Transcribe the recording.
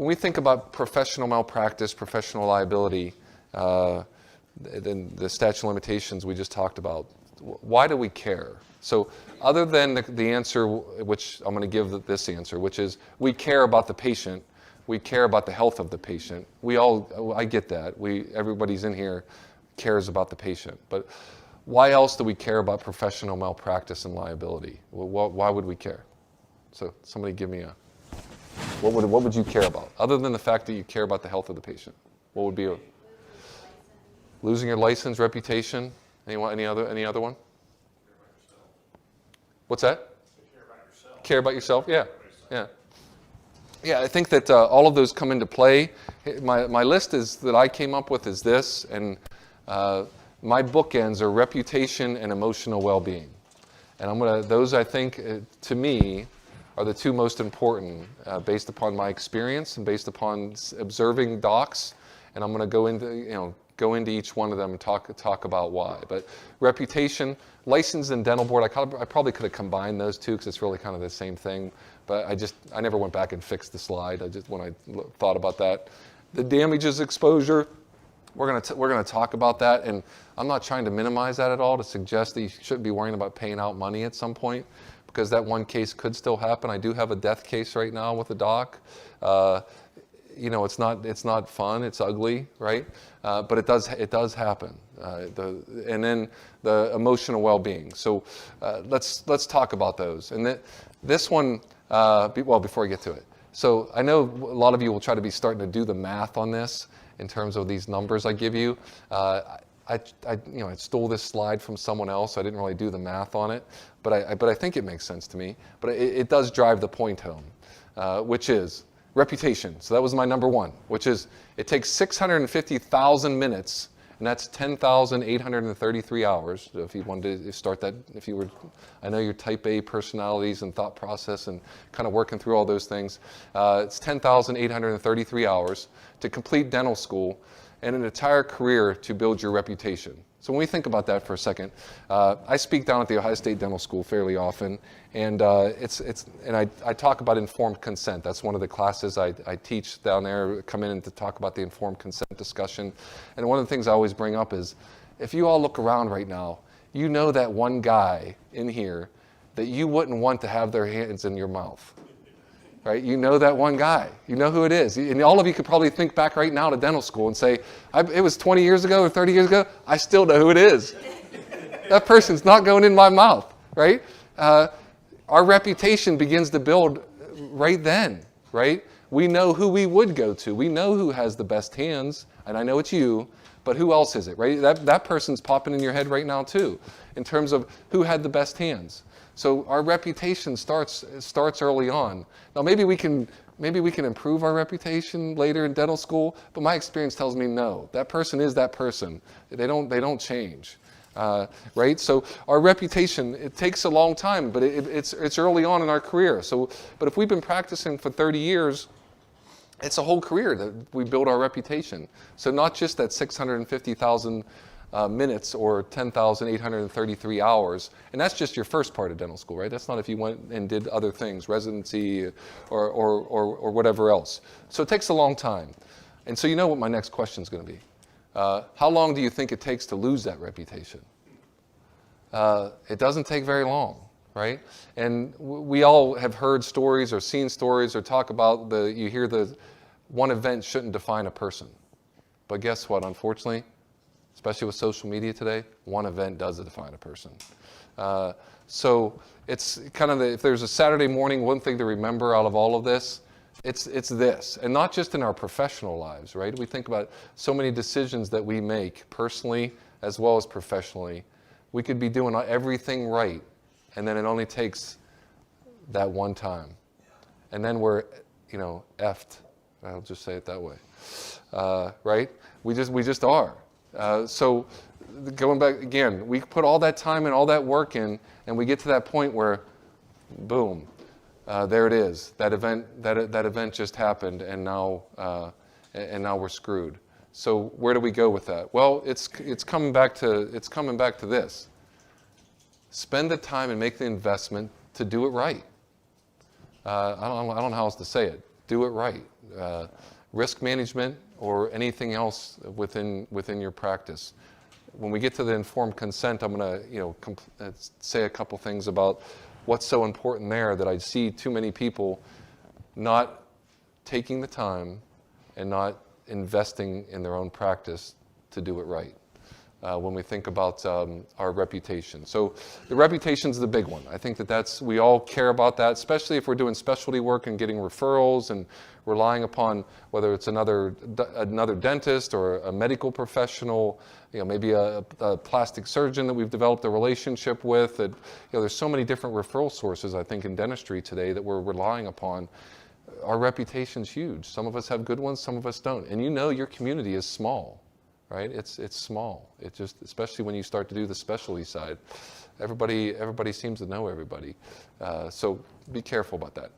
when we think about professional malpractice, professional liability, then the statute of limitations we just talked about, why do we care? So other than the answer, which I'm going to give this answer, which is we care about the patient, we care about the health of the patient. I get that. Everybody's in here cares about the patient. But why else do we care about professional malpractice and liability? Why would we care? So somebody give me what would you care about? Other than the fact that you care about the health of the patient. What would be losing your license, reputation? Any other one? What's that? Care about yourself. Care about yourself? Yeah. Yeah, I think that all of those come into play. My list that I came up with is this, and my bookends are reputation and emotional well-being. And those I think, to me, are the two most important based upon my experience and based upon observing docs. And I'm going to go into each one of them and talk about why. But reputation, licensed and dental board, I probably could have combined those two because it's really kind of the same thing. But I never went back and fixed the slide. When I thought about that, the damages exposure, we're gonna talk about that, and I'm not trying to minimize that at all to suggest that you shouldn't be worrying about paying out money at some point, because that one case could still happen. I do have a death case right now with a doc. It's not fun. It's ugly, right? But it does happen. And then the emotional well-being. So let's talk about those. And this one, before I get to it. So I know a lot of you will try to be starting to do the math on this in terms of these numbers I give you. I stole this slide from someone else. I didn't really do the math on it, but I think it makes sense to me. But it does drive the point home, which is reputation. So that was my number one, which is it takes 650,000 minutes, and that's 10,833 hours. So if you wanted to start that, I know your type A personalities and thought process and kind of working through all those things. It's 10,833 hours to complete dental school and an entire career to build your reputation. So when we think about that for a second, I speak down at the Ohio State Dental School fairly often, and I talk about informed consent. That's one of the classes I teach down there, come in and to talk about the informed consent discussion. And one of the things I always bring up is, if you all look around right now, you know that one guy in here that you wouldn't want to have their hands in your mouth. Right? You know that one guy. You know who it is. And all of you could probably think back right now to dental school and say, it was 20 years ago or 30 years ago. I still know who it is. That person's not going in my mouth, right? Our reputation begins to build right then, right? We know who we would go to. We know who has the best hands, and I know it's you, but who else is it, right? That person's popping in your head right now too, in terms of who had the best hands. So our reputation starts early on. Now maybe we can improve our reputation later in dental school, but my experience tells me no. That person is that person. They don't change, right? So our reputation, it takes a long time, but it's early on in our career. So, but if we've been practicing for 30 years, it's a whole career that we build our reputation. So not just that 650,000 minutes or 10,833 hours. And that's just your first part of dental school, right? That's not if you went and did other things, residency or whatever else. So it takes a long time. And so you know what my next question is going to be. How long do you think it takes to lose that reputation? It doesn't take very long, right? And we all have heard stories or seen stories or talk about you hear the one event shouldn't define a person. But guess what, unfortunately, especially with social media today, one event does define a person. So it's kind of if there's a Saturday morning, one thing to remember out of all of this, it's this. And not just in our professional lives, right? We think about so many decisions that we make personally as well as professionally. We could be doing everything right, and then it only takes that one time. And then we're, effed. I'll just say it that way. Right? We just are. So going back again, we put all that time and all that work in, and we get to that point where, boom, there it is. That event just happened, and now we're screwed. So where do we go with that? Well, it's coming back to this. Spend the time and make the investment to do it right. I don't know how else to say it. Do it right. risk management, or anything else within your practice. When we get to the informed consent, I'm going to say a couple things about what's so important there, that I see too many people not taking the time and not investing in their own practice to do it right. When we think about our reputation. So the reputation's the big one. I think we all care about that, especially if we're doing specialty work and getting referrals and relying upon whether it's another dentist or a medical professional, maybe a plastic surgeon that we've developed a relationship with. That, there's so many different referral sources, I think, in dentistry today that we're relying upon. Our reputation's huge. Some of us have good ones, some of us don't. And your community is small. Right? It's small. It just, especially when you start to do the specialty side, everybody seems to know everybody. So be careful about that.